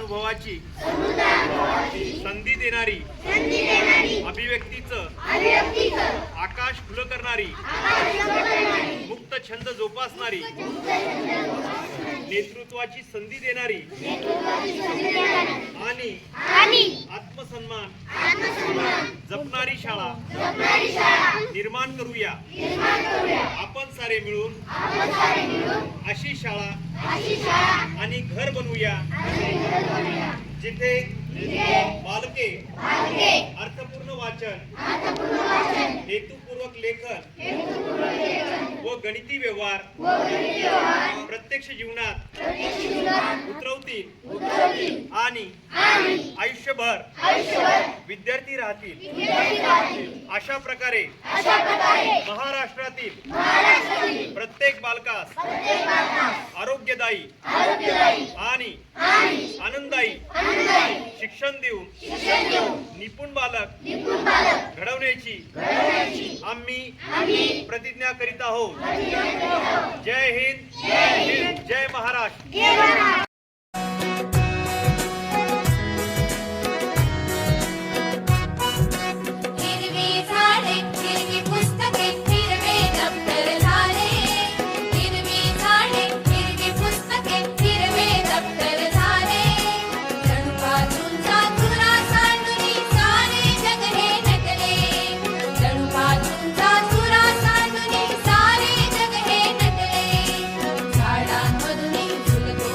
अनुभवाची संधी देणारी अभिव्यक्तीचं आकाश खुलं करणारी मुक्त छंद जोपासणारी नेतृत्वाची संधी देणारी आणि आत्मसन्मान जपणारी शाळा निर्माण करूया आपण सारे मिळून अशी शाळा आणि घर बनवूया जिथे बालके अर्थपूर्ण वाचन हेतुपूर्वक लेखन व गणिती व्यवहार प्रत्यक्ष जीवनात उतरवतील आणि आयुष्यभर विद्यार्थी राहतील। अशा प्रकारे महाराष्ट्रातील प्रत्येक बालकास आरोग्यदायी आणि आनंददायी शिक्षण देऊन निपुण बालक घडवण्याची आम्ही प्रतिज्ञा करीत आहोत। जय हिंद, जय महाराष्ट्र। झाडांमधून झुलतो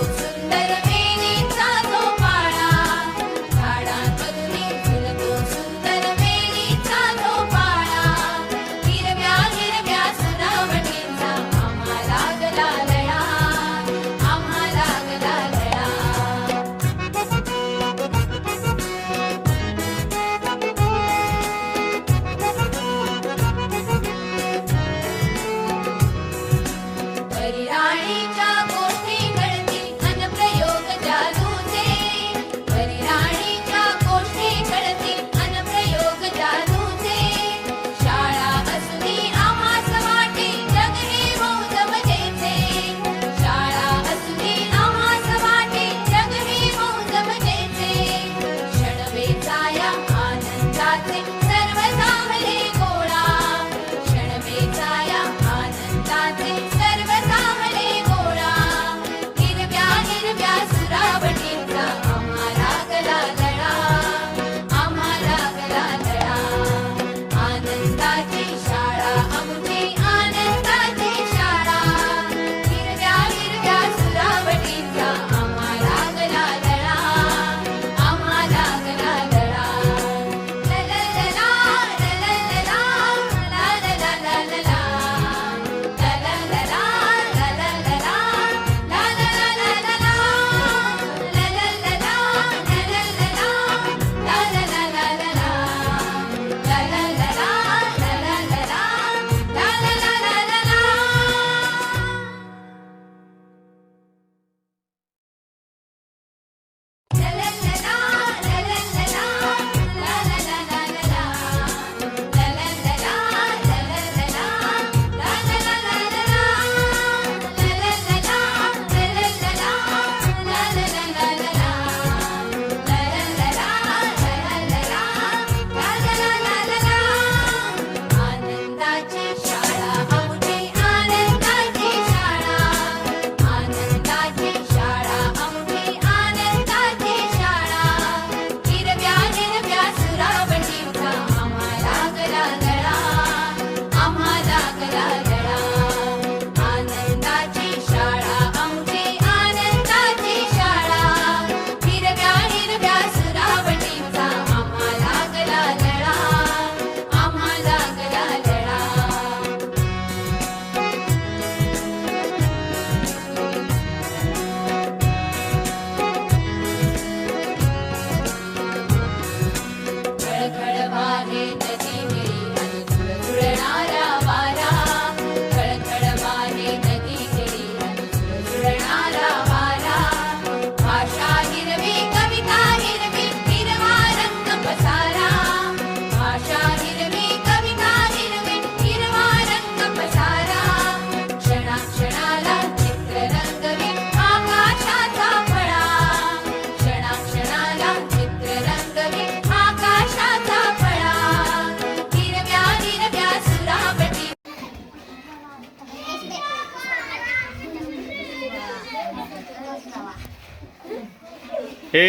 हे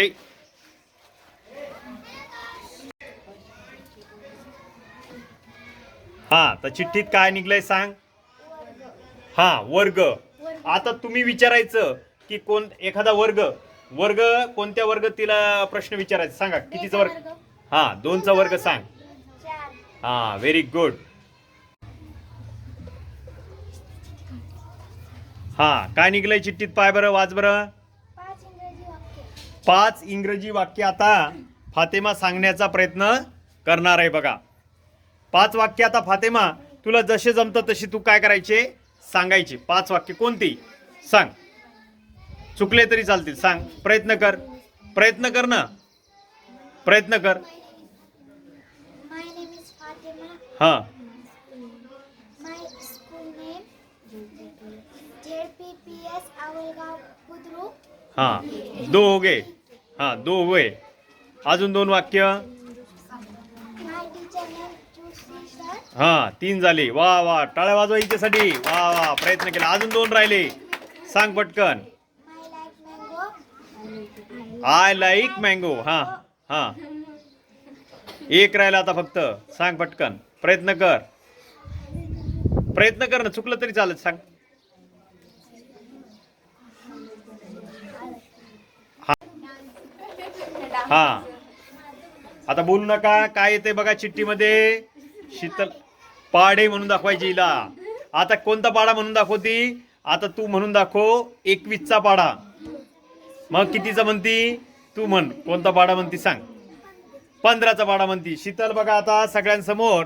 हा, तर चिठ्ठीत काय निघलंय सांग. हा, वर्ग. आता तुम्ही विचारायचं की कोण एखादा वर्ग वर्ग कोणत्या वर्ग तिला प्रश्न विचारायचा, सांगा कितीचा वर्ग. हा, 2चा वर्ग सांग. हा, व्हेरी गुड. हा, काय निघलंय चिठ्ठीत, पाय बरं, वाच बरं. 5 इंग्रजी वाक्य आता फातेमा सांगण्याचा प्रयत्न करणार आहे बघा. 5 वाक्य आता फातेमा तुला जसे जमतं तशी तू काय करायचे, सांगायचे. 5 वाक्य कोणती सांग, चुकले तरी चालतील, सांग. प्रयत्न कर, प्रयत्न कर ना, प्रयत्न कर. हा, हा, 2 हो गए. हा, 2 हुए. अजून 2 वाक्य. हा, 3 झाले. वा वा, टाळ्या वाजवा हिच्यासाठी. वा वा, प्रयत्न केला. अजून 2 राहिले, सांग पटकन. I like mango. हा हा, 1 राहिला आता फक्त, सांग पटकन, प्रयत्न कर, प्रयत्न कर ना, चुकलं तरी चालत, सांग. हा, आता बोलू नका. काय येते बघा चिठ्ठीमध्ये, शीतल पाढे म्हणून दाखवायची हिला. आता कोणता पाढा म्हणून दाखवती, आता तू म्हणून दाखव 21चा पाढा. मग कितीचा म्हणती, तू म्हण कोणता पाढा म्हणती, सांग. 15चा पाढा म्हणती शीतल. बघा आता सगळ्यांसमोर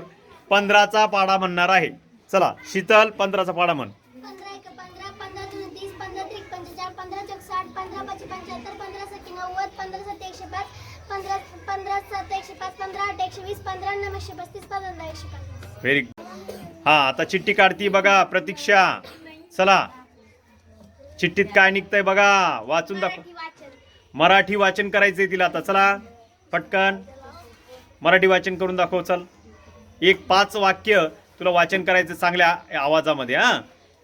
15चा पाढा म्हणणार आहे. चला शीतल, 15चा पाढा म्हण. 15 15 30 15 45 15 60 15 75 15 90 15 105 15 15 105 15 120 15 935 15 150. व्हेरी. हा, आता चिठ्ठी काढती बघा प्रतीक्षा. चला, चिठ्ठीत काय निघतंय बघा, वाचून दाखव. मराठी वाचन करायचंय तिला आता. चला पटकन मराठी वाचन करून दाखव. चल, 5 वाक्य तुला वाचन करायचं चांगल्या आवाजामध्ये. हा,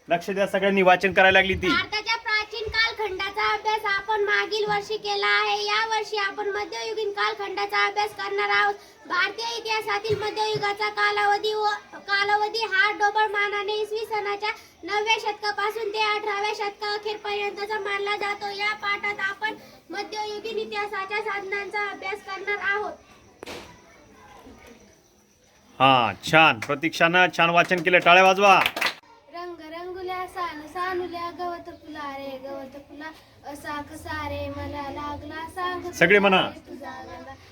लक्ष द्या, सगळ्यांनी वाचन करायला लागली ती. भारताच्या प्राचीन कालखंडाचा अभ्यास आपण मागील वर्षी केला आहे. या वर्षी आपण मध्ययुगीन कालखंडाचा अभ्यास करणार आहोत. भारतीय इतिहासातील मध्ययुगाचा कालावधी हा ढोबळमानाने इसवी सनाच्या 9व्या शतकापासून ते 18व्या शतकाअखेरपर्यंतचा मानला जातो. या पाठात आपण मध्ययुगीन इतिहासाच्या साधनांचा अभ्यास करणार आहोत. हा, छान, प्रतीक्षानं छान वाचन केलं, टाळ्या वाजवा. रंग रंगुल्या सानुल्या गवत फुला रे गवत फुला असा कसा रे मला लागला सांग. सगळे म्हणा.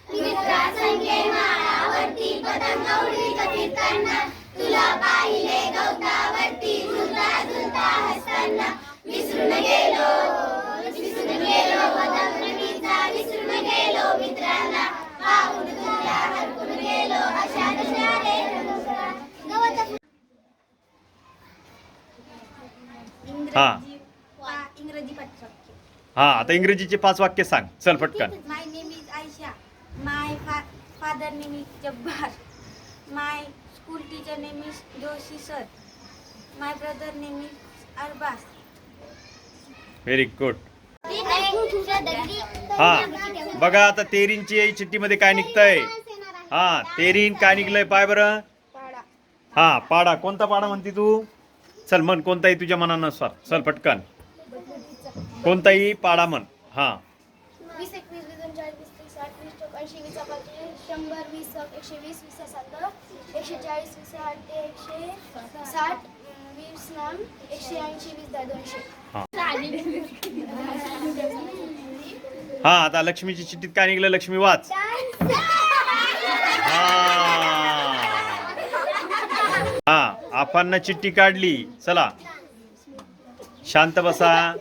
मित्रा संगे माळावरती पतंग उडवीत फिरताना तुला पाहिले गवतावरती झुलता झुलता हसताना विसरून गेलो पतंग उडवीचा विसरून गेलो मित्रांना पाहून तुला हरपून गेलो अशा कशा रे गवत. हा इंग्रजी 5 वाक्य. हा, आता इंग्रजीचे 5 वाक्य सांग. चल पटकन. My name is Ayesha. My father name is Jabbar. My school teacher name is Joshi sir. My brother name is Arbaz. Very good. हा, बघा आता तेरींची चिठ्ठीमध्ये काय निघतंय. हा, तेरीन काय निघलंय, पाय बरं. हा, पाडा. कोणता पाडा म्हणती तू, चल म्हण, कोणताही तुझ्या मनानुसार. चल पटकन, कोणताही पाडा म्हण. हा, 20 21 22 23 28 80 20 100 20 120 20 140 160 20 नाम 180 20 200. हा, आता लक्ष्मीची चिठ्ठीत काय निघलं, लक्ष्मी वाच. हा, आपण चिठ्ठी काढली. चला शांत बसा.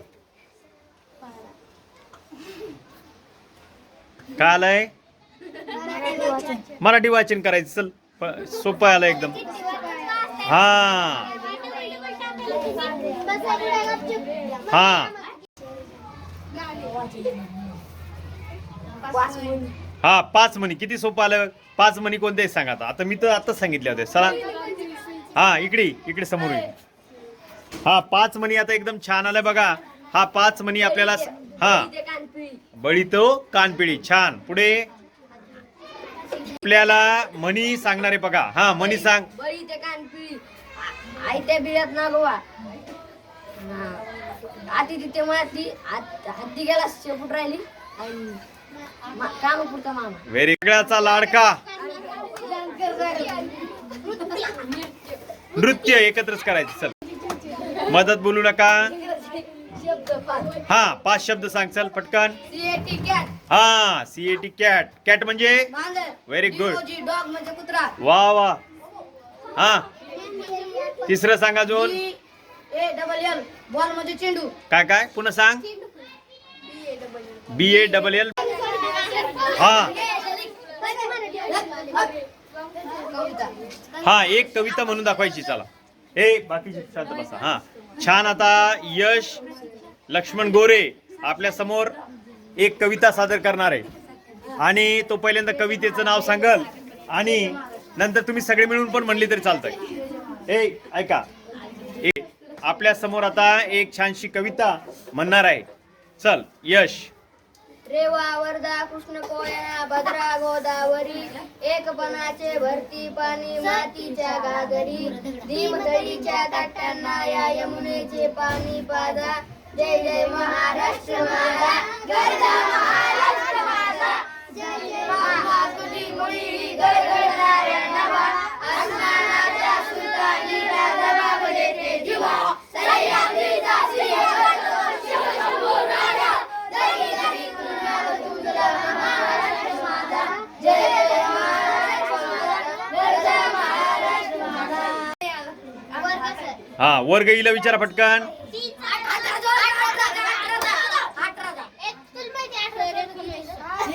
काय आलंय, मराठी वाचन करायचं. चल, सोपं आलं एकदम. हा हा हा, 5 म्हणी. किती सोपं आलं. 5 म्हणी कोणते सांगा. आता मी तर आताच सांगितले होते. चला, हा, इकडे समोर. हा, 5 म्हणी आता एकदम छान आलं बघा. हा 5 म्हणी आपल्याला हा ते कानपिळी. बळी तो कानपिळी. छान. पुढे आपल्याला म्हणी सांगणारे बघा. हा म्हणी सांग. बळी ते कानपिळी आयत्या बिळात ना गोवा. आती तिथे माती हत्ती गेला शेपूट राहिली आणि कामापुरता मामा. वेगळ्याचा लाडका. नृत्य एकत्रच करायचं. चल मदत बोलू नका. शब्द पाच. हा 5 शब्द सांग. चल पटकन. सीएटी कॅट हा सीएटी कॅट. कॅट म्हणजे मांजर. Very good. डॉग म्हणजे कुत्रा. वा वा. हा तिसरं सांगा अजून. BALL बॉल म्हणजे चेंडू. काय काय पुन्हा सांग. BALL. हा कविता. हा एक कविता म्हणून दाखवायची. चला हे बाकीचे शांत बसा. हा छान. आता यश लक्ष्मण गोरे आपल्या समोर एक कविता सादर करणार आहे आणि तो पहिल्यांदा कवितेचं नाव सांगल आणि नंतर तुम्ही सगळे मिळून पण म्हणली तरी चालतंय. ए ऐका. आपल्या समोर आता एक छानशी कविता म्हणणार आहे. चल यश. रेवा वर्धा कृष्ण कोयना भद्रा गोदावरी एकपणाचे भरती पाणी मातीच्या घागरी धीमधडीच्या ताट्यांना या यमुनेचे पाणी पाजा. जय जय महाराष्ट्र माझा गरजा महाराष्ट्र माझा. जय जय महाराष्ट्र मुळी गडगडणाऱ्या नभा अस्मानाच्या सुलतानी राजा देते जीवा. सह्याद्रीचा सिंह शंभू राजा. जय जय तुझा महाराष्ट्र माझा. जय जय महाराष्ट्र माझा गरजा महाराष्ट्र माझा. हा वर्ग हिला विचारा पटकन.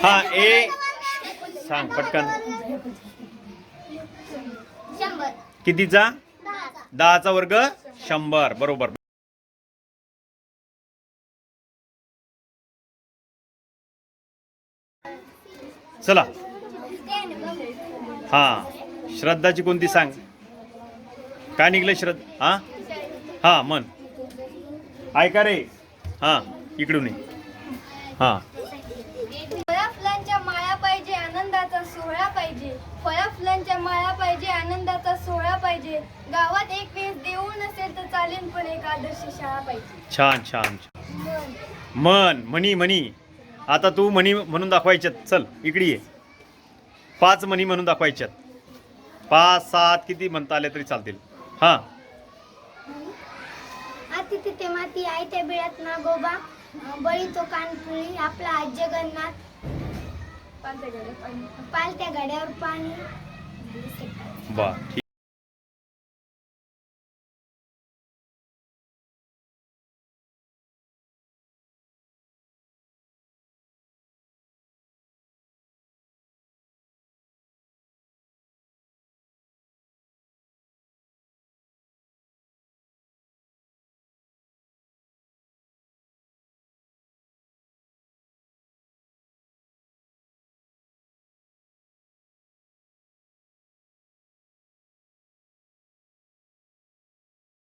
हा ए सांग पटकन. कितीचा. 10चा वर्ग 100. बरोबर. चला हा श्रद्धाची कोणती सांग. काय निघलं श्रद्धा. हा हा मन ऐका रे. हा इकडून ये. हा फळा फुलांच्या माळा पाहिजे आनंदाचा सोहळा पाहिजे. फळा फुलांच्या माळा पाहिजे आनंदाचा सोहळा पाहिजे. गावात एक वेळ देऊ नसेल तर चालेल पण एक आदर्श शाळा पाहिजे. छान छान. मन म्हणी म्हणी. आता तू म्हणी म्हणून दाखवायच्यात. चल इकडे ये. 5 म्हणी म्हणून दाखवायच्यात. 5 7 किती म्हणता आले तरी चालतील. हा आती तिथे माती आयत्या बिळात ना गोबा. बळी तो कानपिळी आपला आज जगन्नाथ. पालत्या गड्यावर पाणी. बा